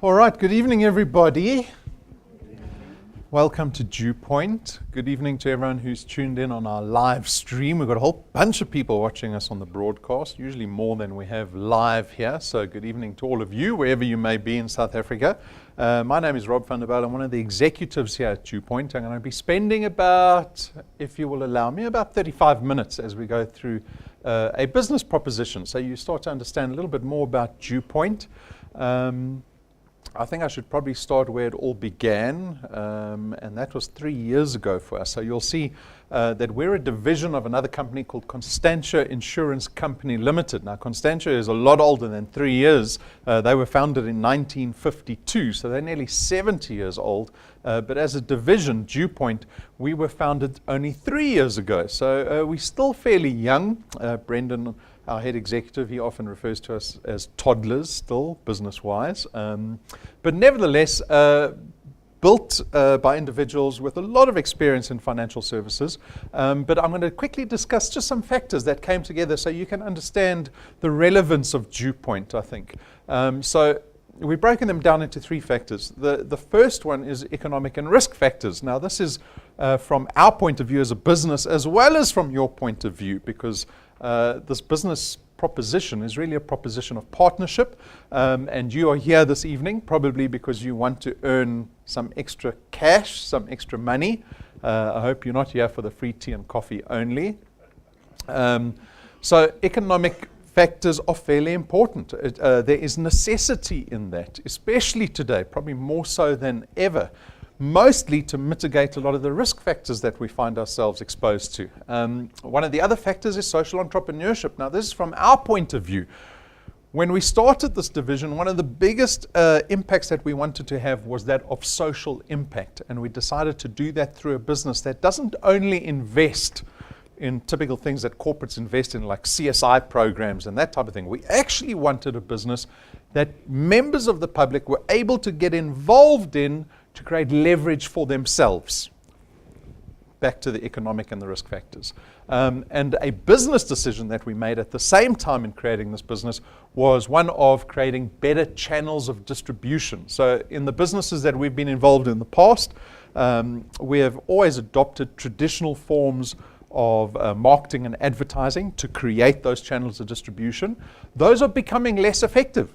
All right, good evening, everybody. Welcome to DuePoint. Good evening to everyone who's tuned in on our live stream. We've got a whole bunch of people watching us on the broadcast, usually more than we have live here. So good evening to all of you, wherever you may be in South Africa. My name is Rob van der Bijl. I'm one of the executives here at DuePoint. I'm going to be spending about, if you will allow me, about 35 minutes as we go through a business proposition. So you start to understand a little bit more about DuePoint. I think I should probably start where it all began, and that was 3 years ago for us. So you'll see that we're a division of another company called Constantia Insurance Company Limited. Now, Constantia is a lot older than 3 years. They were founded in 1952, so they're nearly 70 years old. But as a division, DuePoint, we were founded only 3 years ago. So we're still fairly young. Brendan, our head executive, he often refers to us as toddlers still, business-wise. But nevertheless, built by individuals with a lot of experience in financial services. But I'm going to quickly discuss just some factors that came together so you can understand the relevance of DuePoint, I think. So we've broken them down into three factors. The first one is economic and risk factors. Now, this is from our point of view as a business, as well as from your point of view, because this business proposition is really a proposition of partnership, and you are here this evening probably because you want to earn some extra cash, some extra money. I hope you're not here for the free tea and coffee only. So economic factors are fairly important. There is necessity in that, especially today, probably more so than ever, mostly to mitigate a lot of the risk factors that we find ourselves exposed to. One of the other factors is social entrepreneurship. Now, this is from our point of view. When we started this division, one of the biggest impacts that we wanted to have was that of social impact. And we decided to do that through a business that doesn't only invest in typical things that corporates invest in, like CSI programs and that type of thing. We actually wanted a business that members of the public were able to get involved in to create leverage for themselves. Back to the economic and the risk factors. And a business decision that we made at the same time in creating this business was one of creating better channels of distribution. So in the businesses that we've been involved in the past, we have always adopted traditional forms of marketing and advertising to create those channels of distribution. Those are becoming less effective.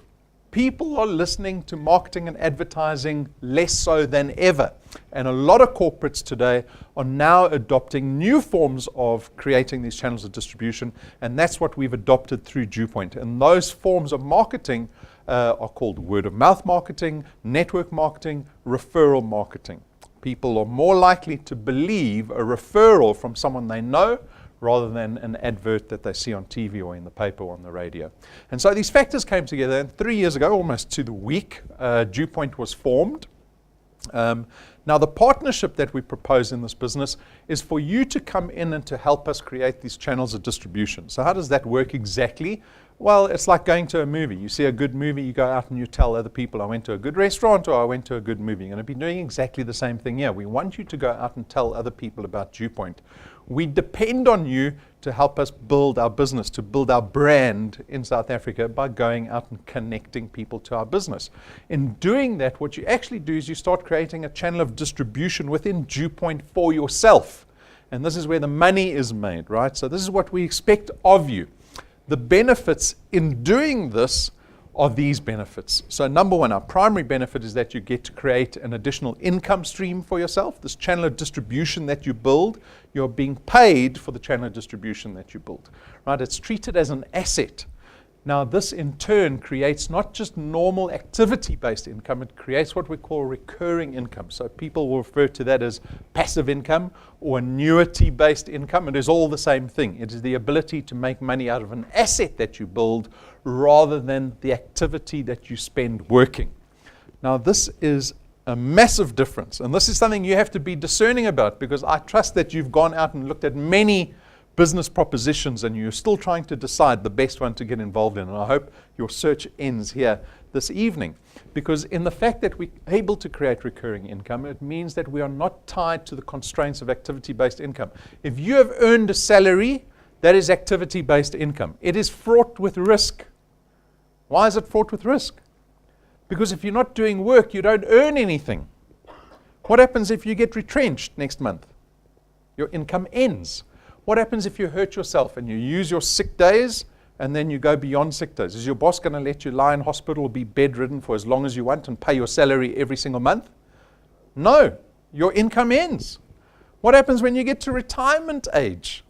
People are listening to marketing and advertising less so than ever. And a lot of corporates today are now adopting new forms of creating these channels of distribution, and that's what we've adopted through DuePoint. And those forms of marketing are called word-of-mouth marketing, network marketing, referral marketing. People are more likely to believe a referral from someone they know rather than an advert that they see on TV or in the paper or on the radio. And so these factors came together, and 3 years ago, almost to the week, DuePoint was formed. Now, the partnership that we propose in this business is for you to come in and to help us create these channels of distribution. So how does that work exactly? Well, it's like going to a movie. You see a good movie, you go out and you tell other people, I went to a good restaurant or I went to a good movie. You're going to be doing exactly the same thing here. We want you to go out and tell other people about DuePoint. We depend on you to help us build our business, to build our brand in South Africa by going out and connecting people to our business. In doing that, what you actually do is you start creating a channel of distribution within DuePoint for yourself. And this is where the money is made, right? So this is what we expect of you. The benefits in doing this are these benefits. So number one, our primary benefit is that you get to create an additional income stream for yourself. This channel of distribution that you build, you're being paid for the channel of distribution that you build, right? It's treated as an asset. Now, this in turn creates not just normal activity-based income, it creates what we call recurring income. So people will refer to that as passive income or annuity-based income. It is all the same thing. It is the ability to make money out of an asset that you build rather than the activity that you spend working. Now, this is a massive difference, and this is something you have to be discerning about, because I trust that you've gone out and looked at many business propositions and you're still trying to decide the best one to get involved in. And I hope your search ends here this evening, because in the fact that we're able to create recurring income, it means that we are not tied to the constraints of activity-based income. If you have earned a salary, that is activity-based income. It is fraught with risk. Why is it fraught with risk? Because if you're not doing work, you don't earn anything. What happens if you get retrenched next month? Your income ends. What happens if you hurt yourself and you use your sick days and then you go beyond sick days? Is your boss going to let you lie in hospital or be bedridden for as long as you want and pay your salary every single month? No, your income ends. What happens when you get to retirement age?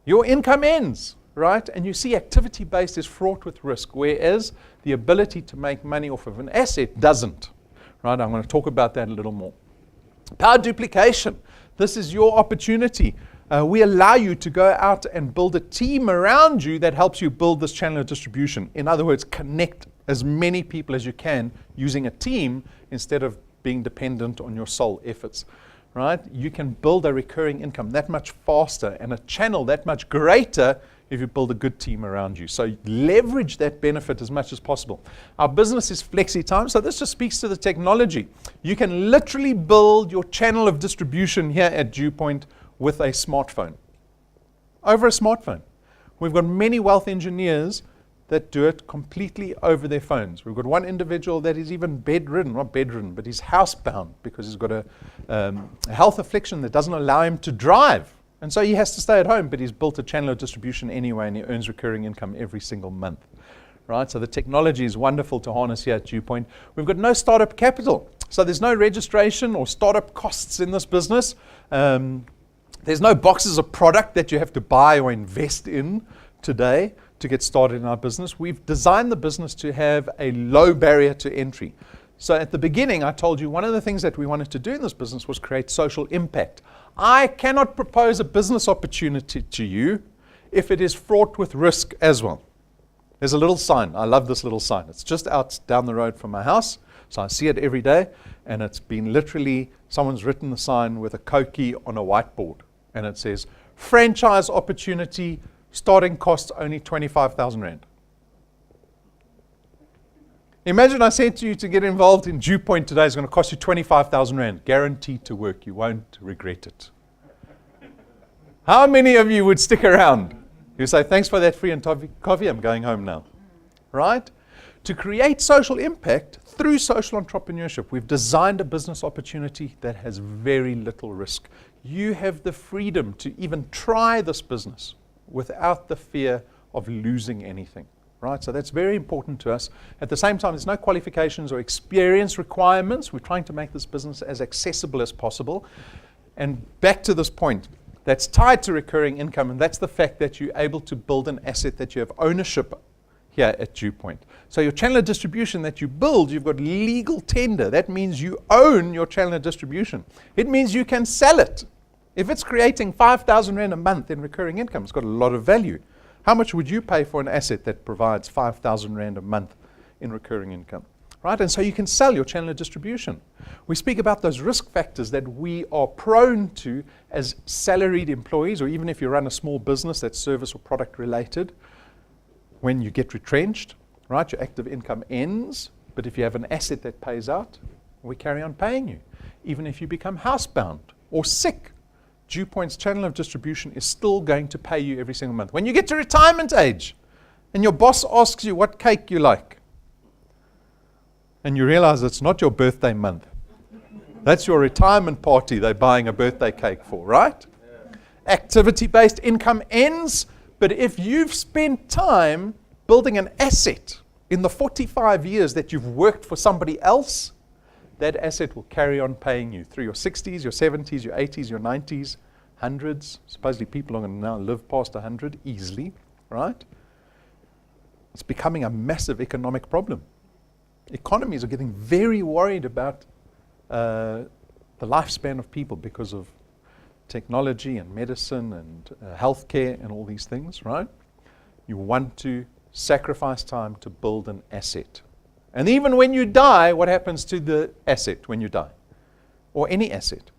Your income ends, right? And you see activity-based is fraught with risk, whereas the ability to make money off of an asset doesn't. Right? I'm going to talk about that a little more. Power duplication. This is your opportunity. We allow you to go out and build a team around you that helps you build this channel of distribution. In other words, connect as many people as you can using a team instead of being dependent on your sole efforts. Right? You can build a recurring income that much faster and a channel that much greater if you build a good team around you. So leverage that benefit as much as possible. Our business is flexi time, so this just speaks to the technology. You can literally build your channel of distribution here at DuePoint with a smartphone. Over a smartphone. We've got many wealth engineers that do it completely over their phones. We've got one individual that is even bedridden, not bedridden, but he's housebound because he's got a health affliction that doesn't allow him to drive. And so he has to stay at home, but he's built a channel of distribution anyway, and he earns recurring income every single month. Right? So the technology is wonderful to harness here at DuePoint. We've got no startup capital. So there's no registration or startup costs in this business. There's no boxes of product that you have to buy or invest in today to get started in our business. We've designed the business to have a low barrier to entry. So at the beginning, I told you one of the things that we wanted to do in this business was create social impact. I cannot propose a business opportunity to you if it is fraught with risk as well. There's a little sign. I love this little sign. It's just out down the road from my house. So I see it every day. And it's been literally, someone's written the sign with a Koki on a whiteboard. And it says, franchise opportunity, starting costs only 25,000 Rand. Imagine I said to you to get involved in DuePoint today is going to cost you 25,000 Rand. Guaranteed to work. You won't regret it. How many of you would stick around? You say, thanks for that free and coffee. I'm going home now. Right? To create social impact through social entrepreneurship, we've designed a business opportunity that has very little risk. You have the freedom to even try this business without the fear of losing anything. Right? So that's very important to us. At the same time, there's no qualifications or experience requirements. We're trying to make this business as accessible as possible. And back to this point, that's tied to recurring income, and that's the fact that you're able to build an asset that you have ownership here at DuePoint. So your channel of distribution that you build, you've got legal tender. That means you own your channel of distribution. It means you can sell it. If it's creating 5,000 Rand a month in recurring income, it's got a lot of value. How much would you pay for an asset that provides 5,000 Rand a month in recurring income? Right? And so you can sell your channel of distribution. We speak about those risk factors that we are prone to as salaried employees, or even if you run a small business that's service or product related. When you get retrenched, right, your active income ends, but if you have an asset that pays out, we carry on paying you. Even if you become housebound or sick, DuePoint's channel of distribution is still going to pay you every single month. When you get to retirement age and your boss asks you what cake you like, and you realize it's not your birthday month, that's your retirement party they're buying a birthday cake for, right? Yeah. Activity-based income ends, but if you've spent time building an asset in the 45 years that you've worked for somebody else, that asset will carry on paying you through your 60s, your 70s, your 80s, your 90s, hundreds. Supposedly people are going to now live past 100 easily, right? It's becoming a massive economic problem. Economies are getting very worried about the lifespan of people because of technology and medicine and healthcare and all these things, right? You want to sacrifice time to build an asset. And even when you die, what happens to the asset when you die? Or any asset?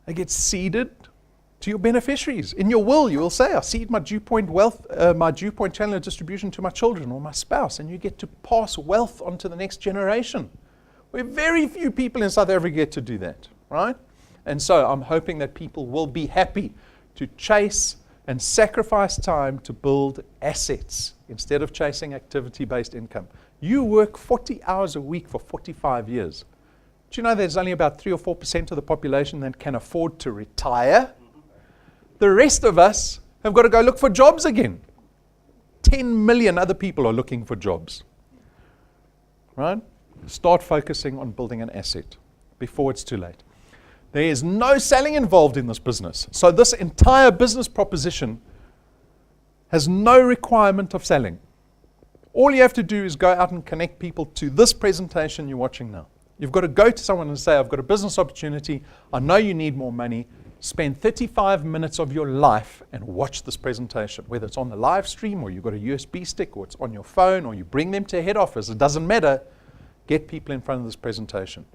It gets ceded to your beneficiaries. In your will, you will say, I cede my DuePoint wealth, my DuePoint channel of distribution to my children or my spouse, and you get to pass wealth on to the next generation. Where very few people in South Africa get to do that, right? And so I'm hoping that people will be happy to chase and sacrifice time to build assets instead of chasing activity-based income. You work 40 hours a week for 45 years. Do you know there's only about 3 or 4% of the population that can afford to retire? The rest of us have got to go look for jobs again. 10 million other people are looking for jobs. Right? Start focusing on building an asset before it's too late. There is no selling involved in this business. So this entire business proposition has no requirement of selling. All you have to do is go out and connect people to this presentation you're watching now. You've got to go to someone and say, I've got a business opportunity. I know you need more money. Spend 35 minutes of your life and watch this presentation, whether it's on the live stream or you've got a USB stick or it's on your phone or you bring them to head office. It doesn't matter. Get people in front of this presentation.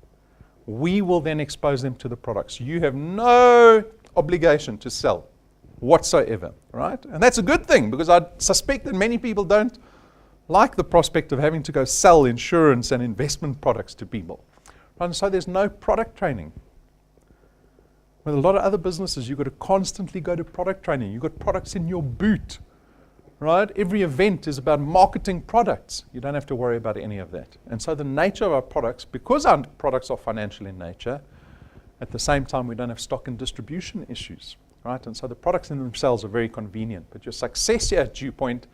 We will then expose them to the products. You have no obligation to sell whatsoever, right? And that's a good thing because I suspect that many people don't like the prospect of having to go sell insurance and investment products to people. And so there's no product training. With a lot of other businesses, you've got to constantly go to product training. You've got products in your boot, right? Every event is about marketing products. You don't have to worry about any of that. And so the nature of our products, because our products are financial in nature, at the same time, we don't have stock and distribution issues, right? And so the products in themselves are very convenient. But your success here at DuePoint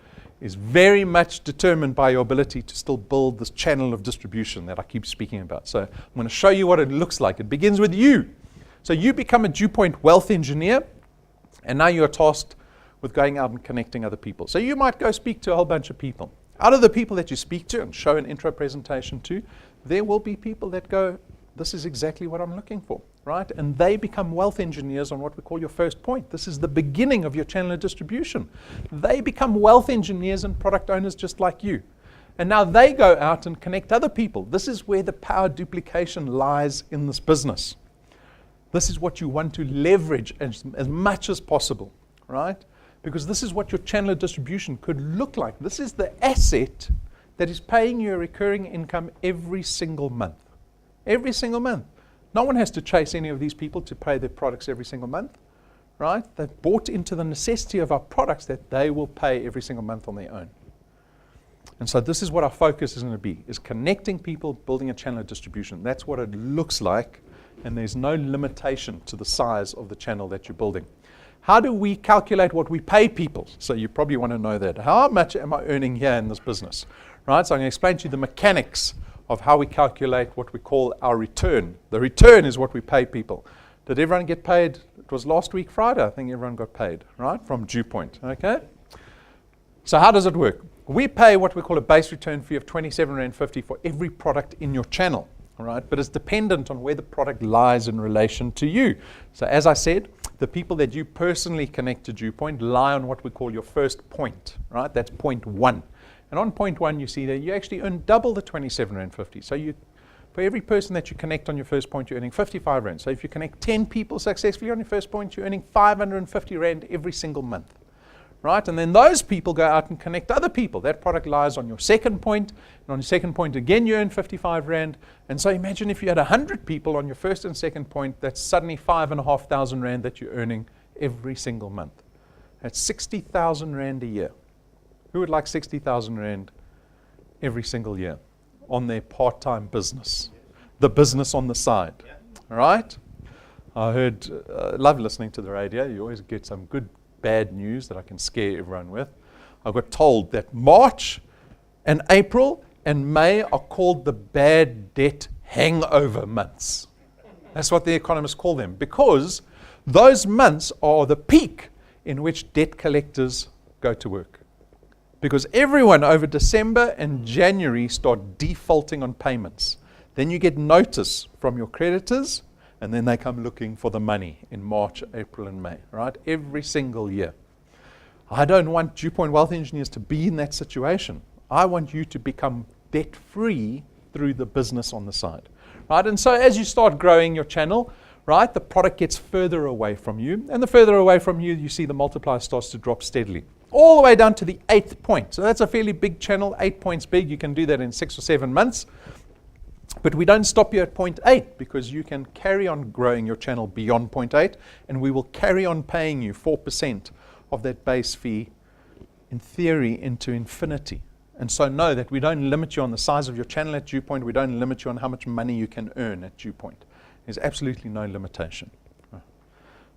is very much determined by your ability to still build this channel of distribution that I keep speaking about. So I'm going to show you what it looks like. It begins with you. So you become a DuePoint wealth engineer, and now you're tasked with going out and connecting other people. So you might go speak to a whole bunch of people. Out of the people that you speak to and show an intro presentation to, there will be people that go, this is exactly what I'm looking for, right? And they become wealth engineers on what we call your first point. This is the beginning of your channel of distribution. They become wealth engineers and product owners just like you. And now they go out and connect other people. This is where the power duplication lies in this business. This is what you want to leverage as much as possible, right? Because this is what your channel of distribution could look like. This is the asset that is paying you a recurring income every single month. Every single month. No one has to chase any of these people to pay their products every single month, right? They've bought into the necessity of our products that they will pay every single month on their own. And so this is what our focus is going to be, is connecting people, building a channel of distribution. That's what it looks like. And there's no limitation to the size of the channel that you're building. How do we calculate what we pay people? So you probably want to know that. How much am I earning here in this business? Right? So I'm going to explain to you the mechanics of how we calculate what we call our return. The return is what we pay people. Did everyone get paid? It was last week Friday. I think everyone got paid, right? From DuePoint, okay? So how does it work? We pay what we call a base return fee of R27.50 for every product in your channel. All right, but it's dependent on where the product lies in relation to you. So as I said, the people that you personally connect to DuePoint lie on what we call your first point, right? That's point 1. And on point 1, you see that you actually earn double the R27.50. So you, for every person that you connect on your first point, you're earning 55 Rand. So if you connect 10 people successfully on your first point, you're earning 550 Rand every single month. Right? And then those people go out and connect other people. That product lies on your second point, and on your second point again you earn 55 Rand. And so imagine if you had 100 people on your first and second point, that's suddenly 5,500 Rand that you're earning every single month. That's 60,000 Rand a year. Who would like 60,000 Rand every single year on their part-time business? The business on the side, right? I heard, love listening to the radio. You always get some good bad news that I can scare everyone with. I got told that March and April and May are called the bad debt hangover months. That's what the economists call them, because those months are the peak in which debt collectors go to work. Because everyone over December and January start defaulting on payments. Then you get notice from your creditors, and then they come looking for the money in March, April, and May, right? Every single year. I don't want DuePoint Wealth Engineers to be in that situation. I want you to become debt-free through the business on the side, right? And so as you start growing your channel, right, the product gets further away from you. And the further away from you, you see the multiplier starts to drop steadily. All the way down to the 8th point. So that's a fairly big channel, 8 points big. You can do that in 6 or 7 months. But we don't stop you at point 8, because you can carry on growing your channel beyond point 8, and we will carry on paying you 4% of that base fee, in theory, into infinity. And so know that we don't limit you on the size of your channel at DuePoint. We don't limit you on how much money you can earn at DuePoint. There's absolutely no limitation.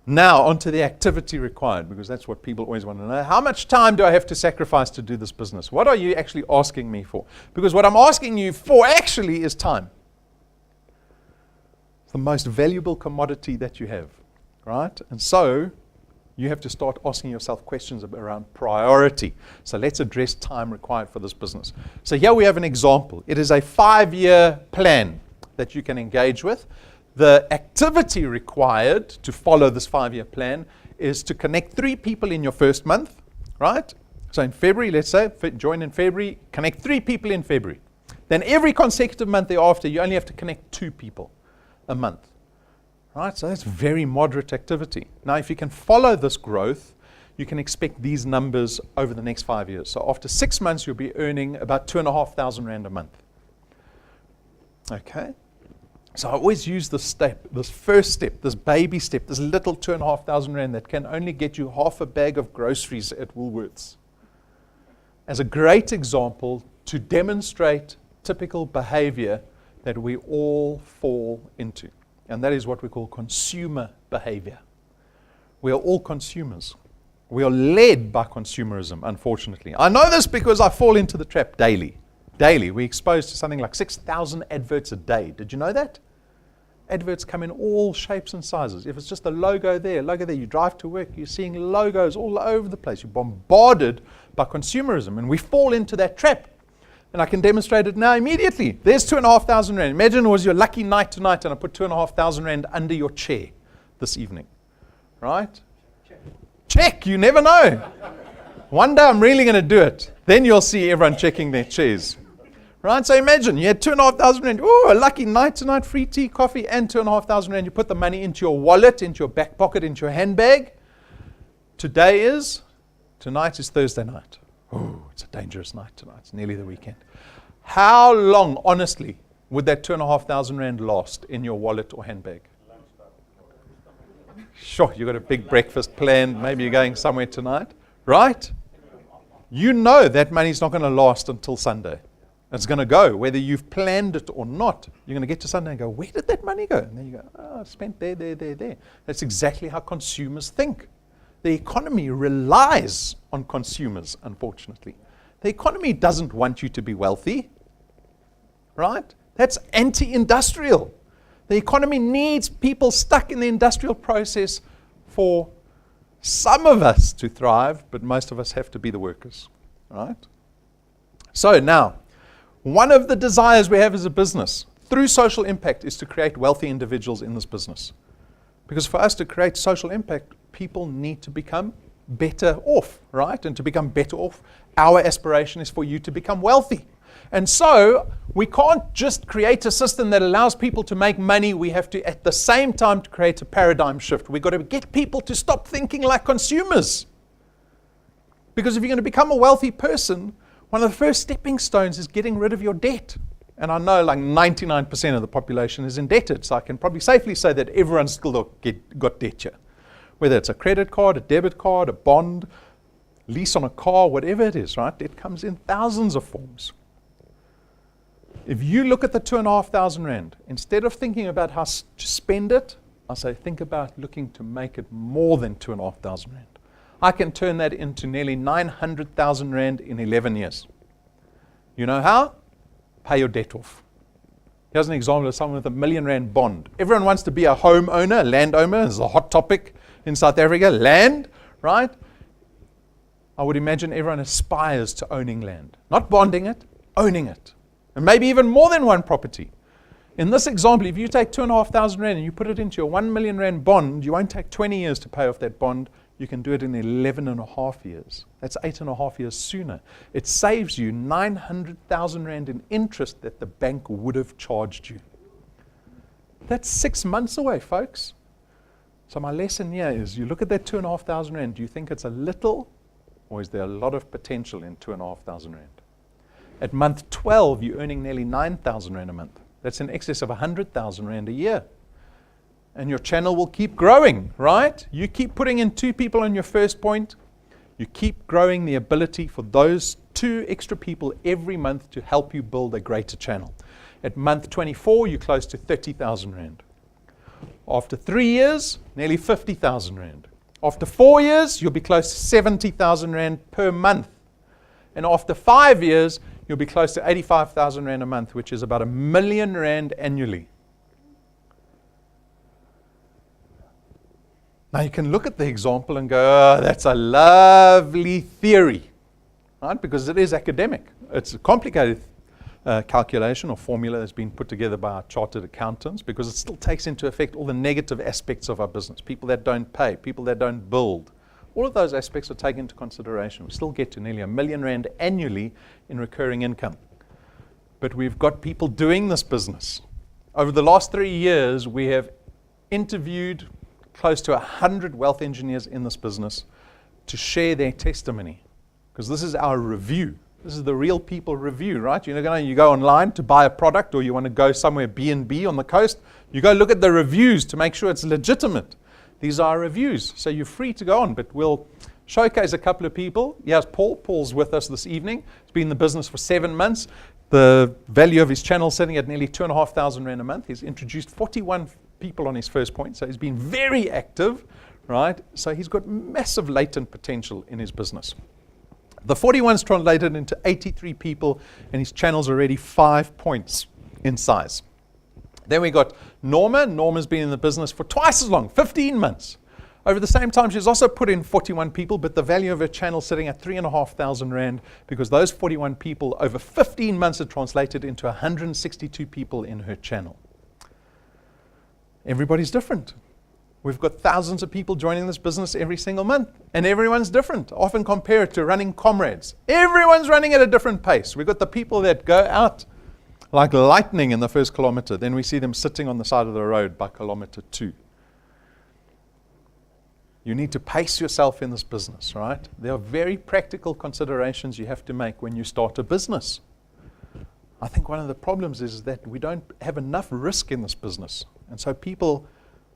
Now, onto the activity required, because that's what people always want to know. How much time do I have to sacrifice to do this business? What are you actually asking me for? Because what I'm asking you for actually is time. It's the most valuable commodity that you have, right? And so you have to start asking yourself questions around priority. So let's address time required for this business. So here we have an example. It is a 5-year plan that you can engage with. The activity required to follow this 5-year plan is to connect 3 people in your first month, right? So in February, let's say, join in February, connect 3 people in February. Then every consecutive month thereafter, you only have to connect 2 people a month, right? So that's very moderate activity. Now, if you can follow this growth, you can expect these numbers over the next 5 years. So after 6 months, you'll be earning about 2,500 Rand a month. Okay? So I always use this step, this first step, this baby step, this little 2,500 Rand that can only get you half a bag of groceries at Woolworths, as a great example to demonstrate typical behavior that we all fall into. And that is what we call consumer behavior. We are all consumers. We are led by consumerism, unfortunately. I know this because I fall into the trap daily. Daily, we're exposed to something like 6,000 adverts a day. Did you know that? Adverts come in all shapes and sizes. If it's just a logo there, you drive to work, you're seeing logos all over the place. You're bombarded by consumerism, and we fall into that trap. And I can demonstrate it now immediately. There's 2,500 Rand. Imagine it was your lucky night tonight, and I put 2,500 Rand under your chair this evening. Right? Check. You never know. One day I'm really going to do it. Then you'll see everyone checking their chairs. Right? So imagine you had 2,500 Rand. Oh, a lucky night tonight, free tea, coffee, and 2,500 Rand. You put the money into your wallet, into your back pocket, into your handbag. Tonight is Thursday night. Oh, it's a dangerous night tonight. It's nearly the weekend. How long, honestly, would that 2,500 Rand last in your wallet or handbag? Sure, you've got a big breakfast planned. Maybe you're going somewhere tonight. Right? You know that money's not going to last until Sunday. It's going to go, whether you've planned it or not. You're going to get to Sunday and go, where did that money go? And then you go, oh, I spent there. That's exactly how consumers think. The economy relies on consumers, unfortunately. The economy doesn't want you to be wealthy, right? That's anti-industrial. The economy needs people stuck in the industrial process for some of us to thrive, but most of us have to be the workers, right? So now, one of the desires we have as a business through social impact is to create wealthy individuals in this business. Because for us to create social impact, people need to become better off, right? And to become better off, our aspiration is for you to become wealthy. And so we can't just create a system that allows people to make money. We have to, at the same time, to create a paradigm shift. We've got to get people to stop thinking like consumers. Because if you're going to become a wealthy person, one of the first stepping stones is getting rid of your debt. And I know like 99% of the population is indebted, so I can probably safely say that everyone's still got debt here. Whether it's a credit card, a debit card, a bond, lease on a car, whatever it is, right? It comes in thousands of forms. If you look at the 2,500 Rand, instead of thinking about how to spend it, I say think about looking to make it more than 2,500 Rand. I can turn that into nearly 900,000 Rand in 11 years. You know how? Pay your debt off. Here's an example of someone with a R1 million bond. Everyone wants to be a homeowner, a landowner. It's a hot topic in South Africa. Land, right? I would imagine everyone aspires to owning land. Not bonding it, owning it. And maybe even more than one property. In this example, if you take 2,500 Rand and you put it into your R1 million bond, you won't take 20 years to pay off that bond. You can do it in 11 and a half years. That's 8.5 years sooner. It saves you 900,000 Rand in interest that the bank would have charged you. That's 6 months away, folks. So my lesson here is you look at that 2,500 Rand, do you think it's a little, or is there a lot of potential in 2,500 Rand? At month 12, you're earning nearly 9,000 Rand a month. That's in excess of 100,000 Rand a year. And your channel will keep growing, right? You keep putting in 2 people on your first point. You keep growing the ability for those 2 extra people every month to help you build a greater channel. At month 24, you're close to 30,000 Rand. After 3 years, nearly 50,000 Rand. After 4 years, you'll be close to 70,000 Rand per month. And after 5 years, you'll be close to 85,000 Rand a month, which is about R1 million annually. Now you can look at the example and go, oh, that's a lovely theory, right? Because it is academic. It's a complicated calculation or formula that's been put together by our chartered accountants, because it still takes into effect all the negative aspects of our business. People that don't pay, people that don't build. All of those aspects are taken into consideration. We still get to nearly R1 million annually in recurring income. But we've got people doing this business. Over the last 3 years, we have interviewed close to 100 wealth engineers in this business to share their testimony. Because this is our review. This is the real people review, right? You go online to buy a product, or you want to go somewhere B&B on the coast, you go look at the reviews to make sure it's legitimate. These are reviews, so you're free to go on, but we'll showcase a couple of people. Yes, Paul. Paul's with us this evening. He's been in the business for 7 months. The value of his channel sitting at nearly 2,500 Rand a month. He's introduced 41 people on his first point, so he's been very active, right? So he's got massive latent potential in his business. The 41's translated into 83 people, and his channel's already 5 points in size. Then we got Norma. Norma's been in the business for twice as long, 15 months. Over the same time, she's also put in 41 people, but the value of her channel sitting at 3,500 Rand, because those 41 people over 15 months are translated into 162 people in her channel. Everybody's different. We've got thousands of people joining this business every single month, and everyone's different. Often compare it to running comrades. Everyone's running at a different pace. We've got the people that go out like lightning in the first kilometer. Then we see them sitting on the side of the road by kilometer 2. You need to pace yourself in this business, right? There are very practical considerations you have to make when you start a business. I think one of the problems is that we don't have enough risk in this business. And so people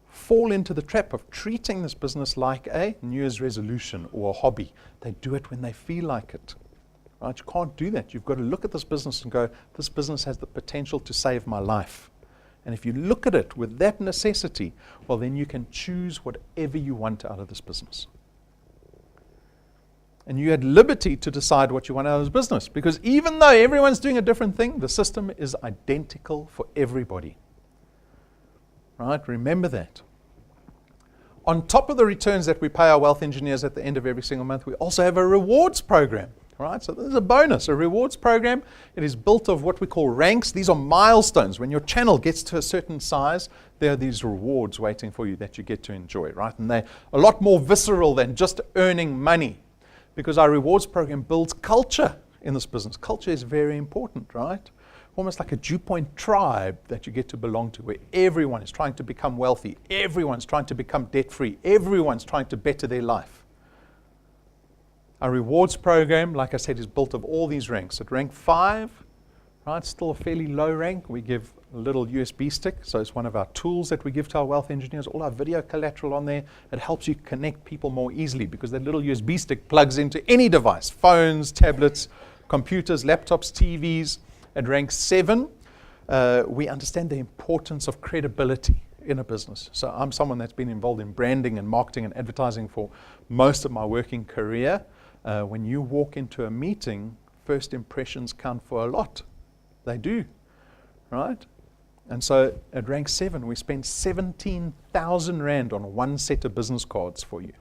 fall into the trap of treating this business like a New Year's resolution or a hobby. They do it when they feel like it. Right? You can't do that. You've got to look at this business and go, this business has the potential to save my life. And if you look at it with that necessity, well, then you can choose whatever you want out of this business. And you had liberty to decide what you want out of this business, because even though everyone's doing a different thing, the system is identical for everybody. Right? Remember that. On top of the returns that we pay our wealth engineers at the end of every single month, we also have a rewards program. Right? So this is a bonus, a rewards program. It is built of what we call ranks. These are milestones. When your channel gets to a certain size, there are these rewards waiting for you that you get to enjoy, right? And they're a lot more visceral than just earning money, because our rewards program builds culture in this business. Culture is very important, right? Almost like a DuePoint tribe that you get to belong to, where everyone is trying to become wealthy, everyone's trying to become debt-free, everyone's trying to better their life. Our rewards program, like I said, is built of all these ranks. At rank 5, right, still a fairly low rank, we give a little USB stick. So it's one of our tools that we give to our wealth engineers. All our video collateral on there. It helps you connect people more easily, because that little USB stick plugs into any device, phones, tablets, computers, laptops, TVs. At rank 7, we understand the importance of credibility in a business. So I'm someone that's been involved in branding and marketing and advertising for most of my working career. When you walk into a meeting, first impressions count for a lot. They do, right? And so at rank 7, we spend 17,000 Rand on one set of business cards for you.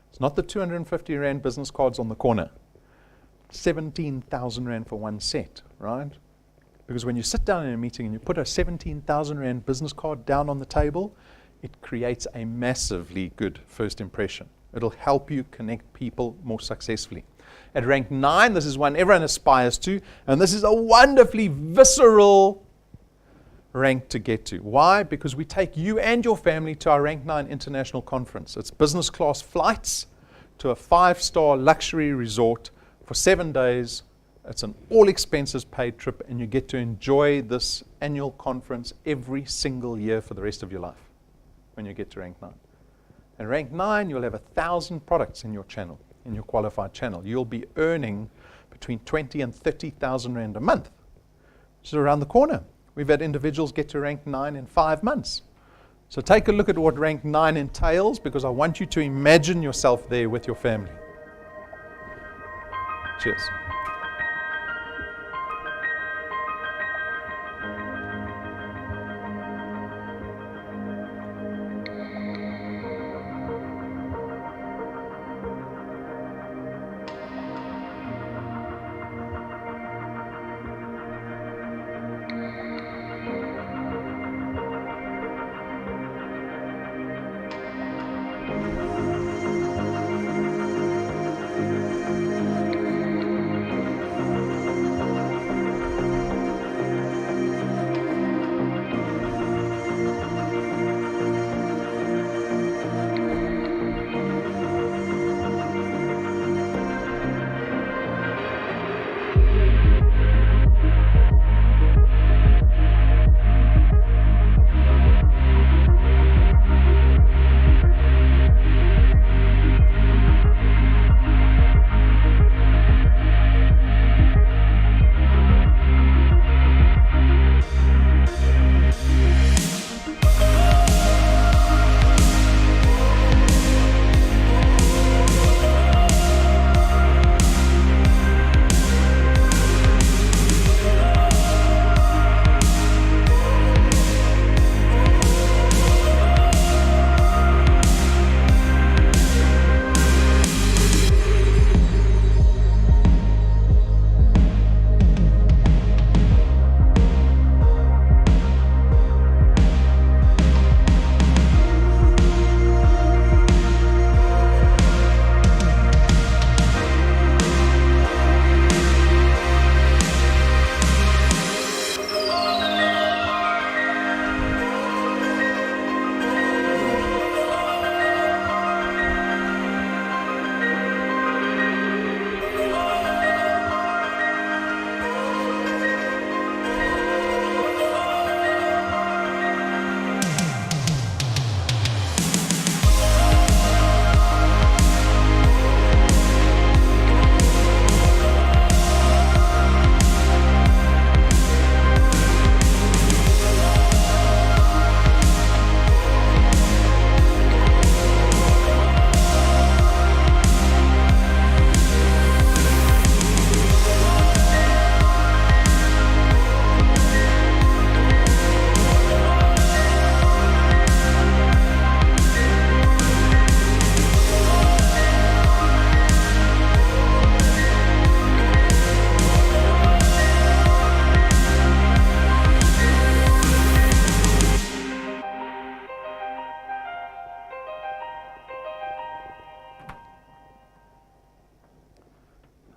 It's not the 250 Rand business cards on the corner. 17,000 Rand for one set, right? Because when you sit down in a meeting and you put a 17,000 Rand business card down on the table, it creates a massively good first impression. It'll help you connect people more successfully. At rank 9, this is one everyone aspires to, and this is a wonderfully visceral rank to get to. Why? Because we take you and your family to our rank 9 international conference. It's business class flights to a 5-star luxury resort for 7 days. It's an all expenses paid trip, and you get to enjoy this annual conference every single year for the rest of your life when you get to rank 9. At rank 9, you'll have 1,000 products in your channel. in your qualified channel, you'll be earning between 20 and 30,000 Rand a month, which is around the corner. We've had individuals get to rank 9 in 5 months. So take a look at what rank 9 entails, because I want you to imagine yourself there with your family. Cheers.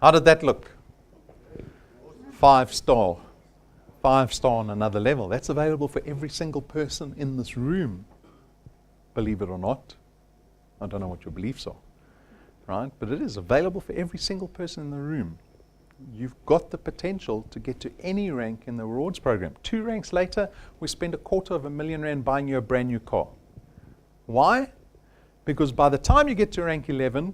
How did that look? 5-star. 5-star on another level. That's available for every single person in this room, believe it or not. I don't know what your beliefs are, right? But it is available for every single person in the room. You've got the potential to get to any rank in the rewards program. 2 ranks later, we spend R250,000 buying you a brand new car. Why? Because by the time you get to rank 11,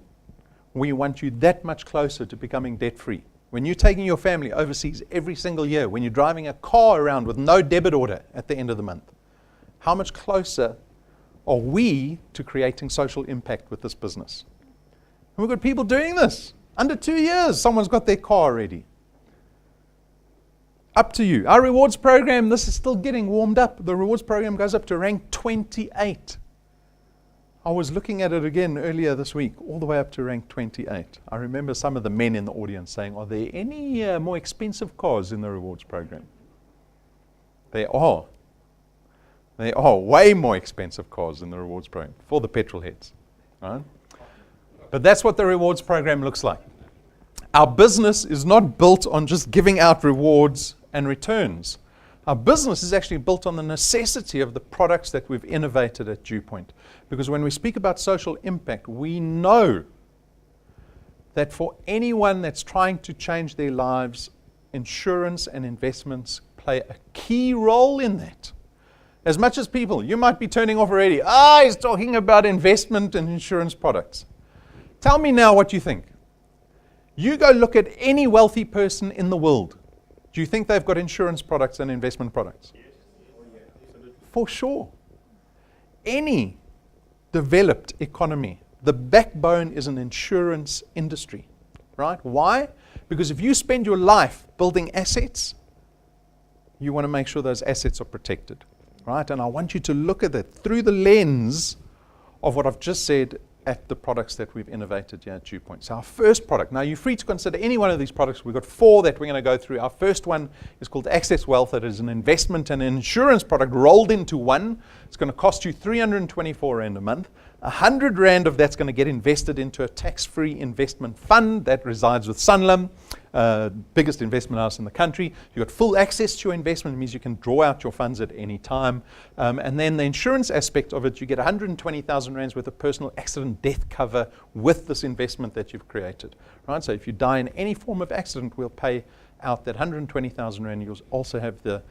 we want you that much closer to becoming debt-free. When you're taking your family overseas every single year, when you're driving a car around with no debit order at the end of the month, how much closer are we to creating social impact with this business? And we've got people doing this. Under 2 years, someone's got their car ready. Up to you. Our rewards program, this is still getting warmed up. The rewards program goes up to rank 28. I was looking at it again earlier this week, all the way up to rank 28. I remember some of the men in the audience saying, are there any more expensive cars in the rewards program? There are. There are way more expensive cars in the rewards program for the petrol heads. Right? But that's what the rewards program looks like. Our business is not built on just giving out rewards and returns. Our business is actually built on the necessity of the products that we've innovated at DuePoint. Because when we speak about social impact, we know that for anyone that's trying to change their lives, insurance and investments play a key role in that. As much as people, you might be turning off already, he's talking about investment and insurance products. Tell me now what you think. You go look at any wealthy person in the world. Do you think they've got insurance products and investment products? Yes. For sure. Any developed economy, the backbone is an insurance industry, right? Why? Because if you spend your life building assets, you want to make sure those assets are protected, right? And I want you to look at it through the lens of what I've just said at the products that we've innovated here at DuePoint. So our first product, now you're free to consider any one of these products. We've got 4 that we're going to go through. Our first one is called Access Wealth. It is an investment and an insurance product rolled into one. It's going to cost you 324 Rand a month. 100 Rand of that's going to get invested into a tax-free investment fund that resides with Sanlam, biggest investment house in the country. You've got full access to your investment. It means you can draw out your funds at any time. And then the insurance aspect of it, you get 120,000 Rands worth of personal accident death cover with this investment that you've created. Right? So if you die in any form of accident, we'll pay out that 120,000 Rand. You'll also have the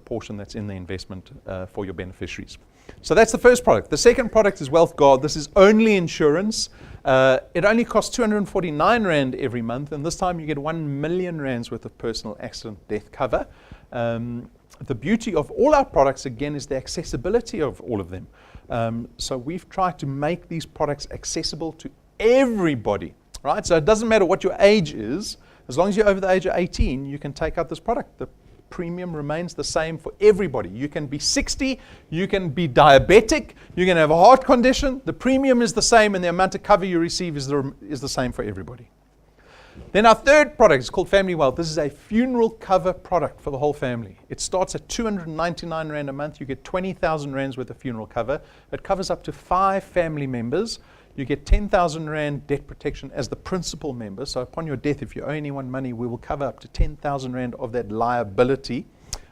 portion that's in the investment for your beneficiaries. So that's the first product. The second product is WealthGuard. This is only insurance. It only costs 249 Rand every month, and this time you get 1 million Rands worth of personal accident death cover. The beauty of all our products, again, is the accessibility of all of them. So we've tried to make these products accessible to everybody, right? So it doesn't matter what your age is. As long as you're over the age of 18, you can take out this product. The premium remains the same for everybody. You can be 60, you can be diabetic, you can have a heart condition. The premium is the same, and the amount of cover you receive is the same for everybody. Then our third product is called Family Wealth. This is a funeral cover product for the whole family. It starts at 299 Rand a month. You get 20,000 Rands worth of funeral cover. It covers up to 5 family members. You get 10,000 Rand debt protection as the principal member. So upon your death, if you owe anyone money, we will cover up to 10,000 Rand of that liability.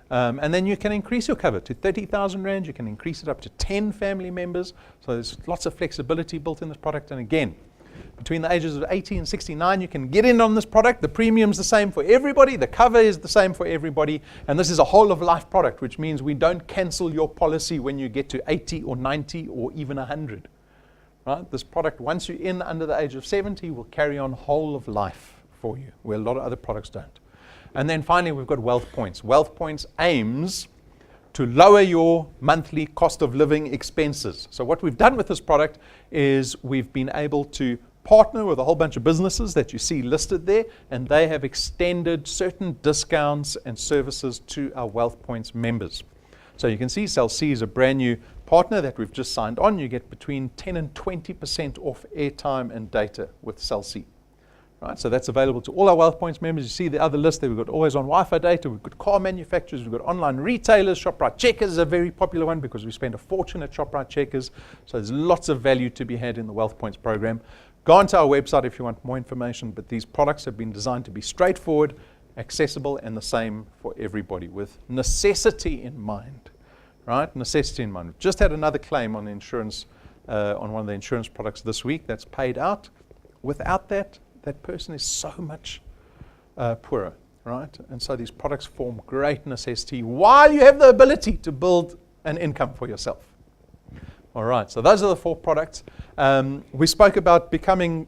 And then you can increase your cover to 30,000 Rand. You can increase it up to 10 family members. So there's lots of flexibility built in this product. And again, between the ages of 80 and 69, you can get in on this product. The premium's the same for everybody. The cover is the same for everybody. And this is a whole of life product, which means we don't cancel your policy when you get to 80 or 90 or even 100. Right? This product, once you're in under the age of 70, will carry on whole of life for you, where a lot of other products don't. And then finally, we've got Wealth Points. Wealth Points aims to lower your monthly cost of living expenses. So what we've done with this product is we've been able to partner with a whole bunch of businesses that you see listed there, and they have extended certain discounts and services to our Wealth Points members. So you can see Cell C is a brand new partner that we've just signed on. You get between 10 and 20% off airtime and data with Cell C. Right, so that's available to all our Wealth Points members. You see the other list there. We've got always on Wi-Fi data. We've got car manufacturers. We've got online retailers. ShopRite Checkers is a very popular one because we spend a fortune at ShopRite Checkers. So there's lots of value to be had in the Wealth Points program. Go onto our website if you want more information. But these products have been designed to be straightforward, accessible, and the same for everybody with necessity in mind. Right? Necessity in mind. We've just had another claim on insurance, on one of the insurance products this week that's paid out. Without that, that person is so much poorer, right? And so these products form great necessity while you have the ability to build an income for yourself. All right, so those are the 4 products. We spoke about becoming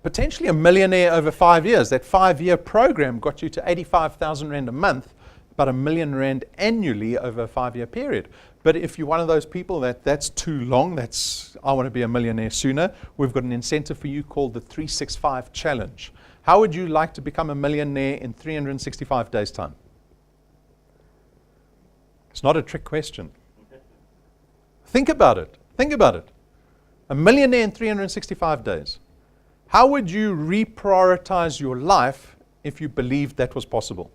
potentially a millionaire over 5 years. That 5-year program got you to 85,000 Rand a month, about 1 million Rand annually over a 5-year period. But if you're one of those people that's too long, I want to be a millionaire sooner, we've got an incentive for you called the 365 Challenge. How would you like to become a millionaire in 365 days' time? It's not a trick question. Think about it. Think about it. A millionaire in 365 days. How would you reprioritize your life if you believed that was possible?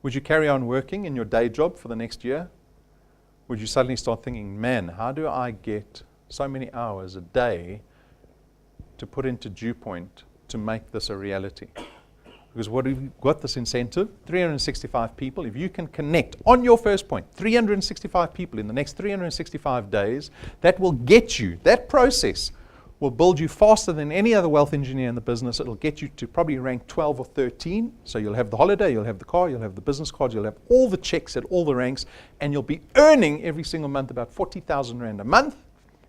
Would you carry on working in your day job for the next year? Would you suddenly start thinking, man, how do I get so many hours a day to put into DuePoint to make this a reality? Because what we've got this incentive, 365 people. If you can connect on your first point, 365 people in the next 365 days, that will get you, that process will build you faster than any other wealth engineer in the business. It'll get you to probably rank 12 or 13. So you'll have the holiday, you'll have the car, you'll have the business cards, you'll have all the checks at all the ranks, and you'll be earning every single month about 40,000 Rand a month.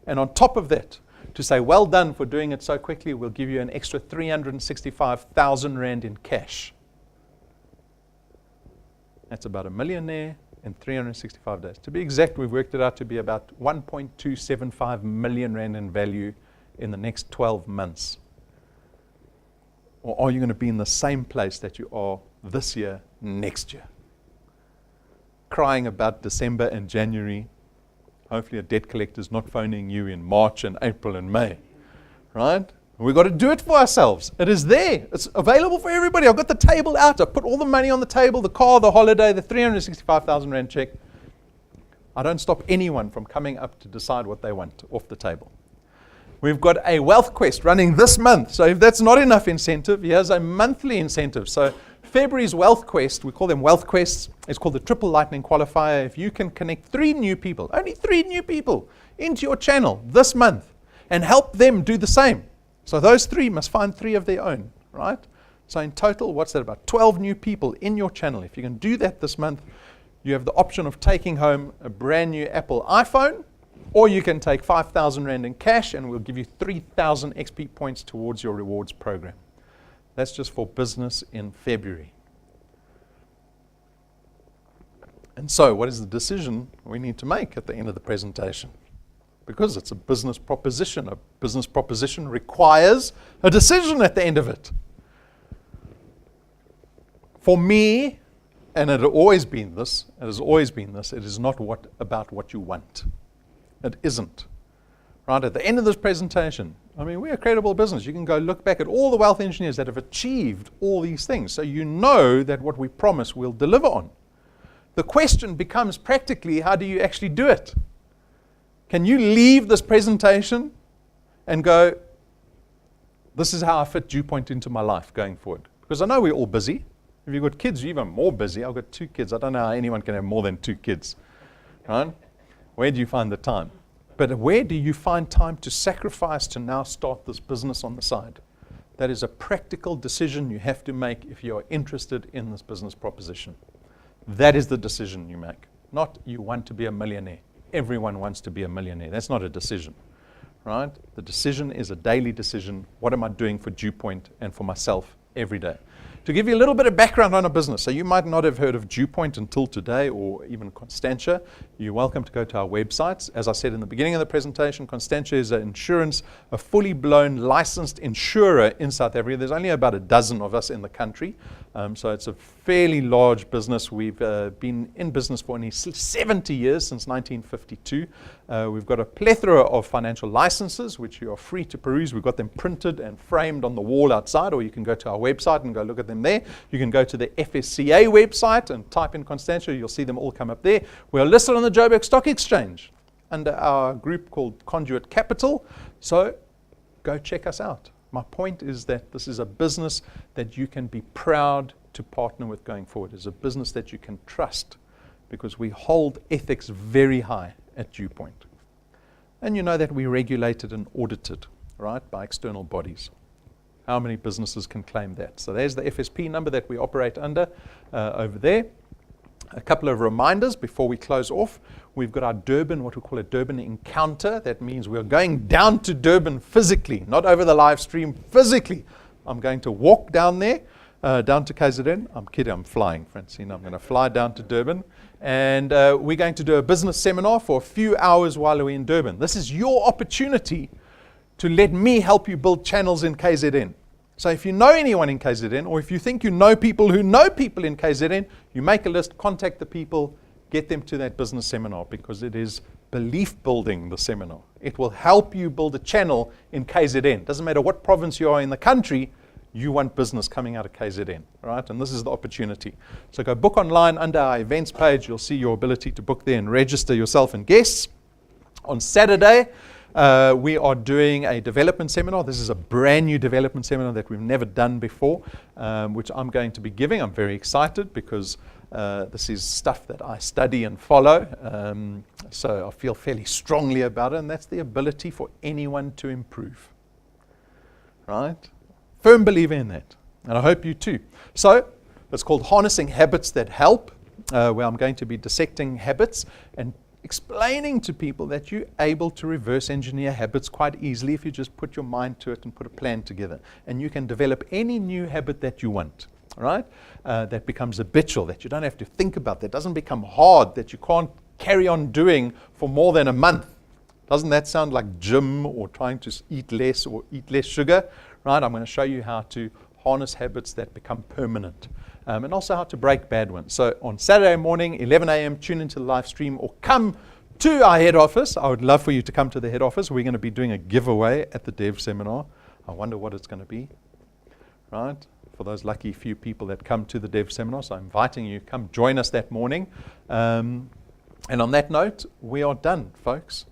And on top of that, to say, well done for doing it so quickly. We'll give you an extra 365,000 Rand in cash. That's about 1 millionaire in 365 days. To be exact, we've worked it out to be about 1.275 million Rand in value in the next 12 months. Or are you going to be in the same place that you are this year, next year? Crying about December and January. Hopefully a debt collector is not phoning you in March and April and May. Right? We've got to do it for ourselves. It is there. It's available for everybody. I've got the table out. I've put all the money on the table, the car, the holiday, the 365,000 Rand check. I don't stop anyone from coming up to decide what they want off the table. We've got a wealth quest running this month. So if that's not enough incentive, here's a monthly incentive. So February's wealth quest, we call them wealth quests. It's called the Triple Lightning Qualifier. If you can connect 3 new people, only 3 new people, into your channel this month and help them do the same. So those 3 must find 3 of their own, right? So in total, what's that, about 12 new people in your channel. If you can do that this month, you have the option of taking home a brand new Apple iPhone, or you can take 5,000 Rand in cash and we'll give you 3,000 XP points towards your rewards program. That's just for business in February. And so what is the decision we need to make at the end of the presentation? Because it's a business proposition. A business proposition requires a decision at the end of it. For me, and it has always been this, it is not about what you want. It isn't. Right? At the end of this presentation, I mean, we're a credible business. You can go look back at all the wealth engineers that have achieved all these things. So you know that what we promise we'll deliver on. The question becomes practically, how do you actually do it? Can you leave this presentation and go, this is how I fit DuePoint into my life going forward? Because I know we're all busy. If you've got kids, you're even more busy. I've got 2 kids. I don't know how anyone can have more than 2 kids. Right? Where do you find the time? But where do you find time to sacrifice to now start this business on the side? That is a practical decision you have to make if you are interested in this business proposition. That is the decision you make. Not you want to be a millionaire. Everyone wants to be a millionaire. That's not a decision. Right? The decision is a daily decision. What am I doing for DuePoint and for myself every day? To give you a little bit of background on a business, so you might not have heard of DuePoint until today, or even Constantia. You're welcome to go to our websites. As I said in the beginning of the presentation, Constantia is a fully blown licensed insurer in South Africa. There's only about a dozen of us in the country, so it's a fairly large business. We've been in business for only 70 years, since 1952. We've got a plethora of financial licenses, which you are free to peruse. We've got them printed and framed on the wall outside, or you can go to our website and go look at them there. You can go to the FSCA website and type in Constantia. You'll see them all come up there. We are listed on the Joburg Stock Exchange under our group called Conduit Capital. So go check us out. My point is that this is a business that you can be proud to partner with going forward. It's a business that you can trust, because we hold ethics very high at DuePoint. And you know that we're regulated and audited, right, by external bodies. How many businesses can claim that? So there's the FSP number that we operate under over there. A couple of reminders before we close off. We've got our Durban, what we call a Durban encounter. That means we're going down to Durban physically, not over the live stream, physically. I'm going to walk down there, down to KZN. I'm kidding, I'm flying, Francine. I'm going to fly down to Durban. And we're going to do a business seminar for a few hours while we're in Durban. This is your opportunity to let me help you build channels in KZN. So if you know anyone in KZN, or if you think you know people who know people in KZN, you make a list, contact the people, get them to that business seminar, because it is belief building, the seminar. It will help you build a channel in KZN. Doesn't matter what province you are in the country, you want business coming out of KZN, right? And this is the opportunity. So go book online under our events page. You'll see your ability to book there and register yourself and guests. On Saturday, we are doing a development seminar. This is a brand new development seminar that we've never done before, which I'm going to be giving. I'm very excited because this is stuff that I study and follow. So I feel fairly strongly about it, and that's the ability for anyone to improve. Right? Firm believer in that, and I hope you too. So it's called Harnessing Habits That Help, where I'm going to be dissecting habits and explaining to people that you're able to reverse engineer habits quite easily if you just put your mind to it and put a plan together. And you can develop any new habit that you want, all right? That becomes habitual, that you don't have to think about, that doesn't become hard, that you can't carry on doing for more than a month. Doesn't that sound like gym or trying to eat less or eat less sugar? Right? I'm going to show you how to harness habits that become permanent. And also how to break bad ones. So on Saturday morning, 11 a.m., tune into the live stream or come to our head office. I would love for you to come to the head office. We're going to be doing a giveaway at the Dev Seminar. I wonder what it's going to be, right? For those lucky few people that come to the Dev Seminar. So I'm inviting you, come join us that morning. And on that note, we are done, folks.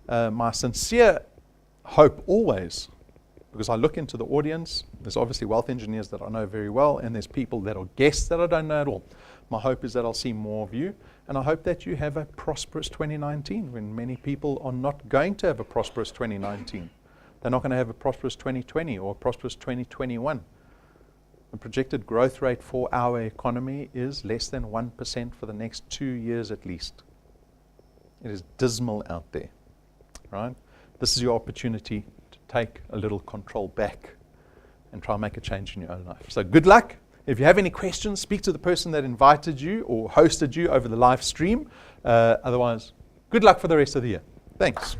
My sincere hope always, because I look into the audience, there's obviously wealth engineers that I know very well, and there's people that are guests that I don't know at all. My hope is that I'll see more of you, and I hope that you have a prosperous 2019 when many people are not going to have a prosperous 2019. They're not going to have a prosperous 2020 or a prosperous 2021. The projected growth rate for our economy is less than 1% for the next 2 years at least. It is dismal out there, right? This is your opportunity to take a little control back and try and make a change in your own life. So good luck. If you have any questions, speak to the person that invited you or hosted you over the live stream. Otherwise, good luck for the rest of the year. Thanks.